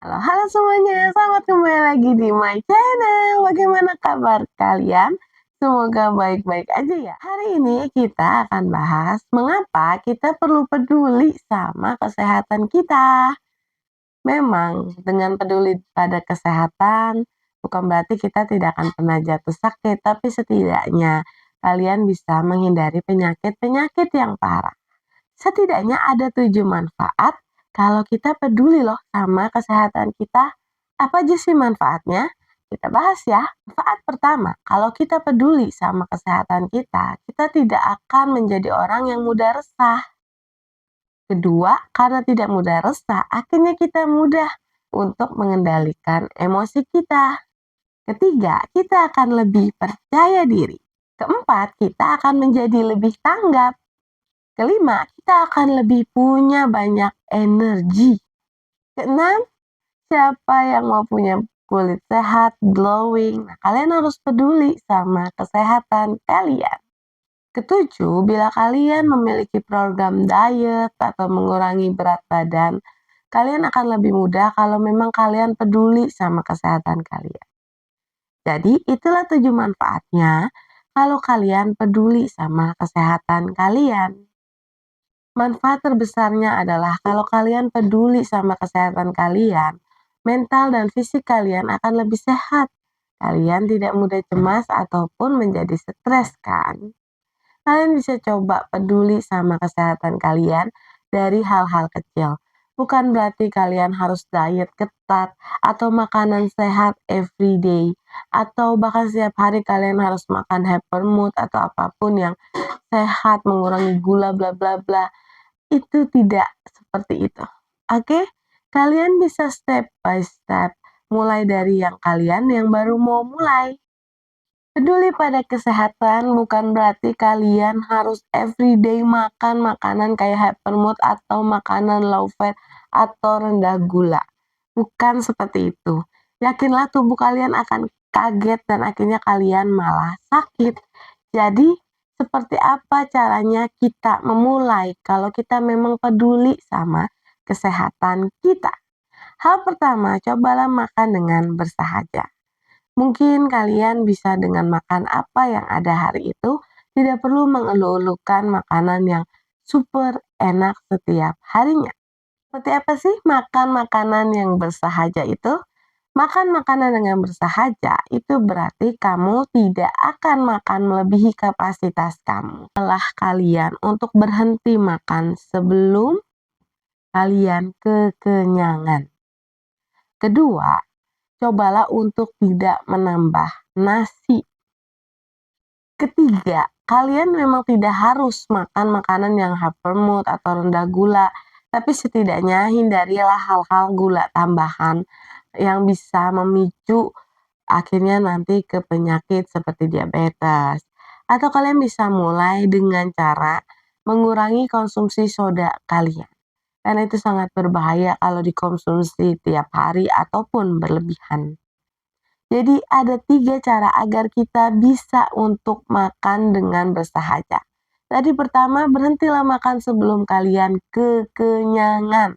Halo, halo semuanya, selamat kembali lagi di my channel. Bagaimana kabar kalian? Semoga baik-baik aja ya. Hari ini kita akan bahas mengapa kita perlu peduli sama kesehatan kita. Memang dengan peduli pada kesehatan bukan berarti kita tidak akan pernah jatuh sakit, tapi setidaknya kalian bisa menghindari penyakit-penyakit yang parah. Setidaknya ada 7 manfaat kalau kita peduli loh sama kesehatan kita. Apa aja sih manfaatnya? Kita bahas ya. Manfaat pertama, kalau kita peduli sama kesehatan kita tidak akan menjadi orang yang mudah resah. Kedua, karena tidak mudah resah, akhirnya kita mudah untuk mengendalikan emosi kita. Ketiga, kita akan lebih percaya diri. Keempat, kita akan menjadi lebih tanggap. Kelima, kita akan lebih punya banyak energi. Keenam, siapa yang mau punya kulit sehat, glowing? Nah, kalian harus peduli sama kesehatan kalian. Ketujuh, bila kalian memiliki program diet atau mengurangi berat badan, kalian akan lebih mudah kalau memang kalian peduli sama kesehatan kalian. Jadi, itulah 7 manfaatnya kalau kalian peduli sama kesehatan kalian. Manfaat terbesarnya adalah kalau kalian peduli sama kesehatan kalian, mental dan fisik kalian akan lebih sehat. Kalian tidak mudah cemas ataupun menjadi stres kan? Kalian bisa coba peduli sama kesehatan kalian dari hal-hal kecil. Bukan berarti kalian harus diet ketat atau makanan sehat every day. Atau bahkan setiap hari kalian harus makan hypermood atau apapun yang sehat, mengurangi gula bla bla bla. Itu tidak seperti itu. Oke? Kalian bisa step by step, mulai dari yang kalian yang baru mau mulai. Peduli pada kesehatan bukan berarti kalian harus everyday makan makanan kayak hypermood atau makanan low fat atau rendah gula. Bukan seperti itu. Yakinlah tubuh kalian akan kaget dan akhirnya kalian malah sakit. Jadi, seperti apa caranya kita memulai kalau kita memang peduli sama kesehatan kita? Hal pertama, cobalah makan dengan bersahaja. Mungkin kalian bisa dengan makan apa yang ada hari itu, tidak perlu mengeluh-elukan makanan yang super enak setiap harinya. Seperti apa sih makan makanan yang bersahaja itu? Makan makanan dengan bersahaja itu berarti kamu tidak akan makan melebihi kapasitas kamu. Setelah kalian untuk berhenti makan sebelum kalian kekenyangan. Kedua, cobalah untuk tidak menambah nasi. Ketiga, kalian memang tidak harus makan makanan yang hypermood atau rendah gula, tapi setidaknya hindarilah hal-hal gula tambahan yang bisa memicu akhirnya nanti ke penyakit seperti diabetes. Atau kalian bisa mulai dengan cara mengurangi konsumsi soda kalian. Karena itu sangat berbahaya kalau dikonsumsi tiap hari ataupun berlebihan. Jadi ada 3 cara agar kita bisa untuk makan dengan bersahaja. Tadi pertama, berhentilah makan sebelum kalian kekenyangan.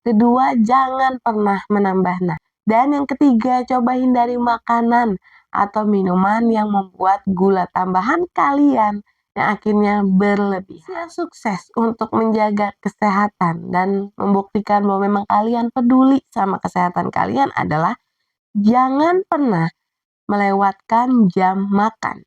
Kedua, jangan pernah menambah nafsu. Dan yang ketiga, coba hindari makanan atau minuman yang membuat gula tambahan kalian yang akhirnya berlebih. Sukses untuk menjaga kesehatan dan membuktikan bahwa memang kalian peduli sama kesehatan kalian adalah jangan pernah melewatkan jam makan.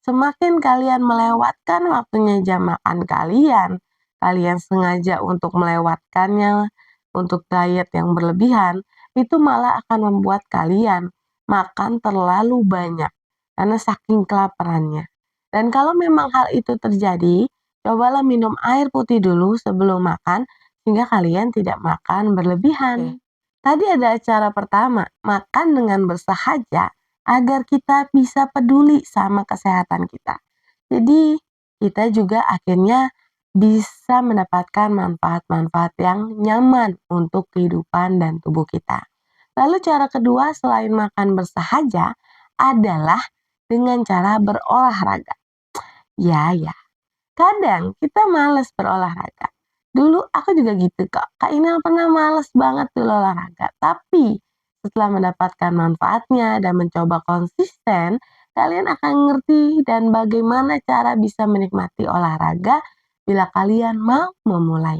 Semakin kalian melewatkan waktunya jam makan kalian, kalian sengaja untuk melewatkannya untuk diet yang berlebihan, itu malah akan membuat kalian makan terlalu banyak karena saking kelaparannya. Dan kalau memang hal itu terjadi, cobalah minum air putih dulu sebelum makan sehingga kalian tidak makan berlebihan. Tadi ada cara pertama, makan dengan bersahaja agar kita bisa peduli sama kesehatan kita. Jadi, kita juga akhirnya bisa mendapatkan manfaat-manfaat yang nyaman untuk kehidupan dan tubuh kita. Lalu cara kedua selain makan bersahaja adalah dengan cara berolahraga. Ya, kadang kita males berolahraga. Dulu aku juga gitu kok, Kak Inel pernah males banget dulu olahraga, tapi setelah mendapatkan manfaatnya dan mencoba konsisten, kalian akan ngerti dan bagaimana cara bisa menikmati olahraga bila kalian mau memulai.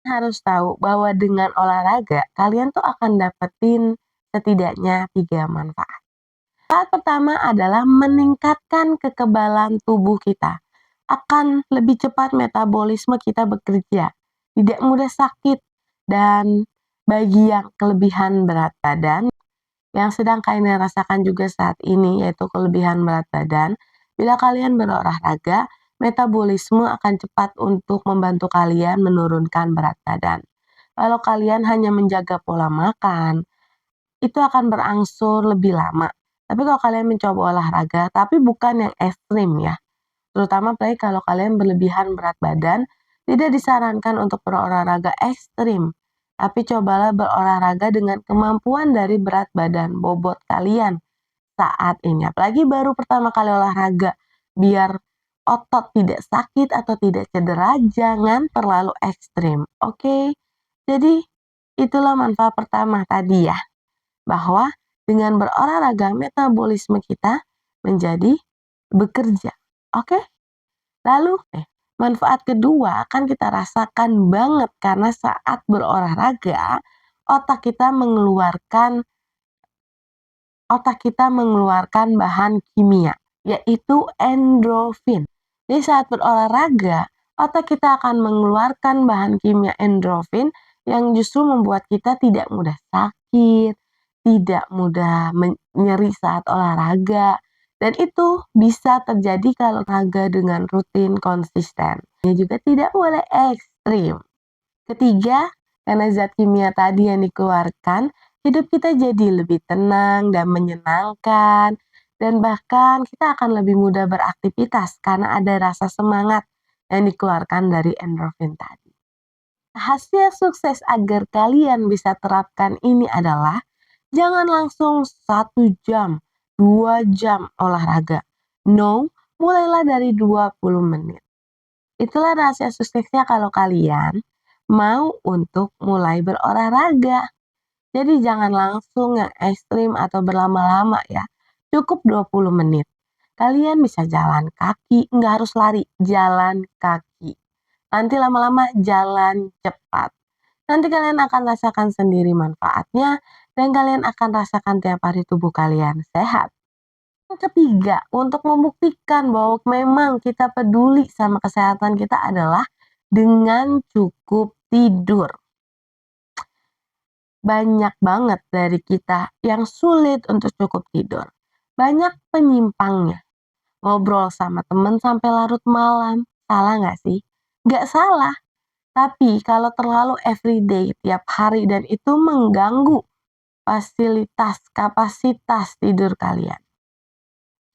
Harus tahu bahwa dengan olahraga, kalian tuh akan dapetin setidaknya 3 manfaat. Manfaat pertama adalah meningkatkan kekebalan tubuh kita. Akan lebih cepat metabolisme kita bekerja, tidak mudah sakit, dan bagi yang kelebihan berat badan, yang sedang kalian rasakan juga saat ini, yaitu kelebihan berat badan, bila kalian berolahraga, metabolisme akan cepat untuk membantu kalian menurunkan berat badan. Kalau kalian hanya menjaga pola makan, itu akan berangsur lebih lama. Tapi kalau kalian mencoba olahraga, tapi bukan yang ekstrim ya, terutama apalagi kalau kalian berlebihan berat badan, tidak disarankan untuk berolahraga ekstrim. Tapi cobalah berolahraga dengan kemampuan dari berat badan bobot kalian saat ini. Apalagi baru pertama kali olahraga, biar otot tidak sakit atau tidak cedera, jangan terlalu ekstrim. Oke, jadi itulah manfaat pertama tadi ya, bahwa dengan berolahraga metabolisme kita menjadi bekerja. Oke? Lalu manfaat kedua akan kita rasakan banget karena saat berolahraga otak kita mengeluarkan bahan kimia yaitu endorfin. Jadi saat berolahraga, otak kita akan mengeluarkan bahan kimia endorfin yang justru membuat kita tidak mudah sakit, tidak mudah nyeri saat olahraga, dan itu bisa terjadi kalau olahraga dengan rutin konsisten. Ini juga tidak boleh ekstrim. Ketiga, karena zat kimia tadi yang dikeluarkan, hidup kita jadi lebih tenang dan menyenangkan, dan bahkan kita akan lebih mudah beraktivitas karena ada rasa semangat yang dikeluarkan dari endorfin tadi. Hasil sukses agar kalian bisa terapkan ini adalah jangan langsung 1 jam, 2 jam olahraga. No, mulailah dari 20 menit. Itulah rahasia suksesnya kalau kalian mau untuk mulai berolahraga. Jadi jangan langsung yang ekstrim atau berlama-lama ya. Cukup 20 menit. Kalian bisa jalan kaki, nggak harus lari, jalan kaki. Nanti lama-lama jalan cepat. Nanti kalian akan rasakan sendiri manfaatnya dan kalian akan rasakan tiap hari tubuh kalian sehat. Yang ketiga, untuk membuktikan bahwa memang kita peduli sama kesehatan kita adalah dengan cukup tidur. Banyak banget dari kita yang sulit untuk cukup tidur. Banyak penyimpangnya. Ngobrol sama temen sampai larut malam. Salah nggak sih? Nggak salah. Tapi kalau terlalu everyday tiap hari dan itu mengganggu kapasitas tidur kalian.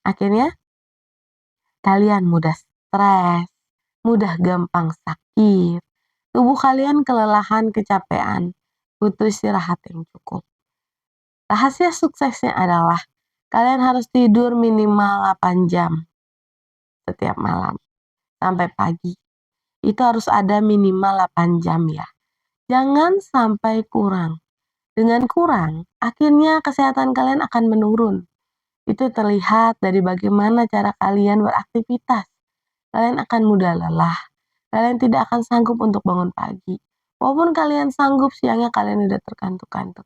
Akhirnya kalian mudah stres, mudah gampang sakit, tubuh kalian kelelahan, kecapean, butuh istirahat yang cukup. Rahasia suksesnya adalah kalian harus tidur minimal 8 jam setiap malam sampai pagi. Itu harus ada minimal 8 jam ya. Jangan sampai kurang. Dengan kurang, akhirnya kesehatan kalian akan menurun. Itu terlihat dari bagaimana cara kalian beraktivitas. Kalian akan mudah lelah. Kalian tidak akan sanggup untuk bangun pagi. Walaupun kalian sanggup, siangnya kalian udah terkantuk-kantuk.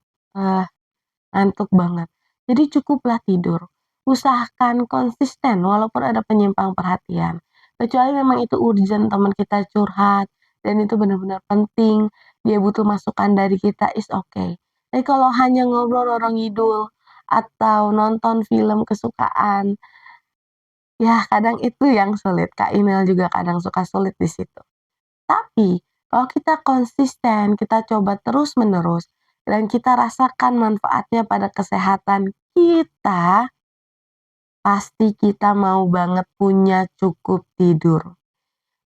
Ngantuk banget. Jadi cukuplah tidur. Usahakan konsisten walaupun ada penyimpang perhatian. Kecuali memang itu urgent, teman kita curhat, dan itu benar-benar penting, dia butuh masukan dari kita, is okay. Tapi kalau hanya ngobrol orang ngidul, atau nonton film kesukaan, ya kadang itu yang sulit. Kak Inel juga kadang suka sulit di situ. Tapi, kalau kita konsisten, kita coba terus-menerus, dan kita rasakan manfaatnya pada kesehatan kita, pasti kita mau banget punya cukup tidur.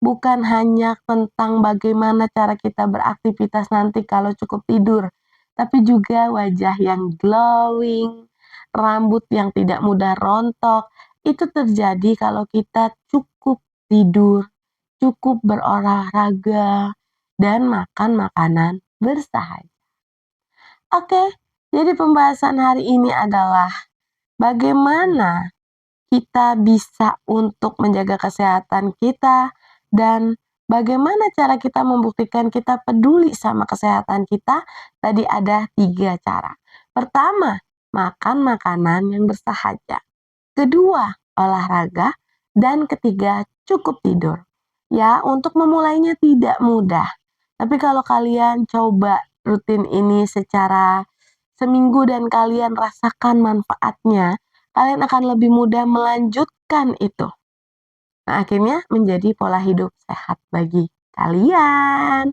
Bukan hanya tentang bagaimana cara kita beraktivitas nanti kalau cukup tidur, tapi juga wajah yang glowing, rambut yang tidak mudah rontok. Itu terjadi kalau kita cukup tidur, cukup berolahraga, dan makan makanan bersahaja. Oke, jadi pembahasan hari ini adalah bagaimana kita bisa untuk menjaga kesehatan kita dan bagaimana cara kita membuktikan kita peduli sama kesehatan kita. Tadi ada 3 cara. Pertama, makan makanan yang bersahaja. Kedua, olahraga. Dan ketiga, cukup tidur. Ya, untuk memulainya tidak mudah. Tapi kalau kalian coba rutin ini secara seminggu dan kalian rasakan manfaatnya, kalian akan lebih mudah melanjutkan itu. Nah, akhirnya menjadi pola hidup sehat bagi kalian.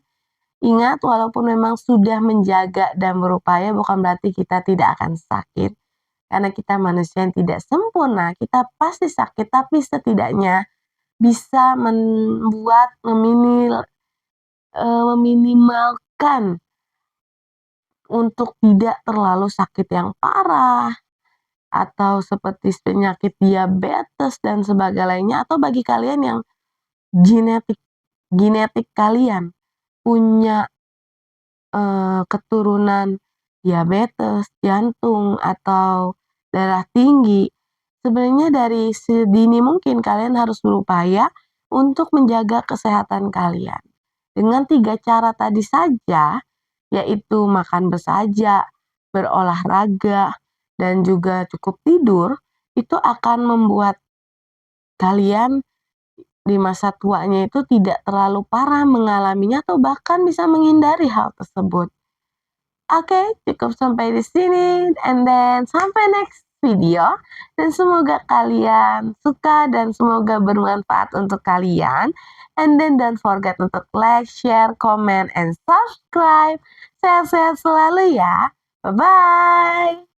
Ingat, walaupun memang sudah menjaga dan berupaya, bukan berarti kita tidak akan sakit. Karena kita manusia yang tidak sempurna, kita pasti sakit, tapi setidaknya bisa meminimalkan untuk tidak terlalu sakit yang parah, atau seperti penyakit diabetes dan sebagainya, atau bagi kalian yang genetik kalian punya keturunan diabetes, jantung, atau darah tinggi, sebenarnya dari sedini mungkin kalian harus berupaya untuk menjaga kesehatan kalian. Dengan 3 cara tadi saja, yaitu makan bersahaja, berolahraga, dan juga cukup tidur, itu akan membuat kalian di masa tuanya itu tidak terlalu parah mengalaminya atau bahkan bisa menghindari hal tersebut. Oke, cukup sampai di sini, and then sampai next video, dan semoga kalian suka dan semoga bermanfaat untuk kalian. And then don't forget untuk like, share, comment, and subscribe. Sehat-sehat selalu ya. Bye-bye.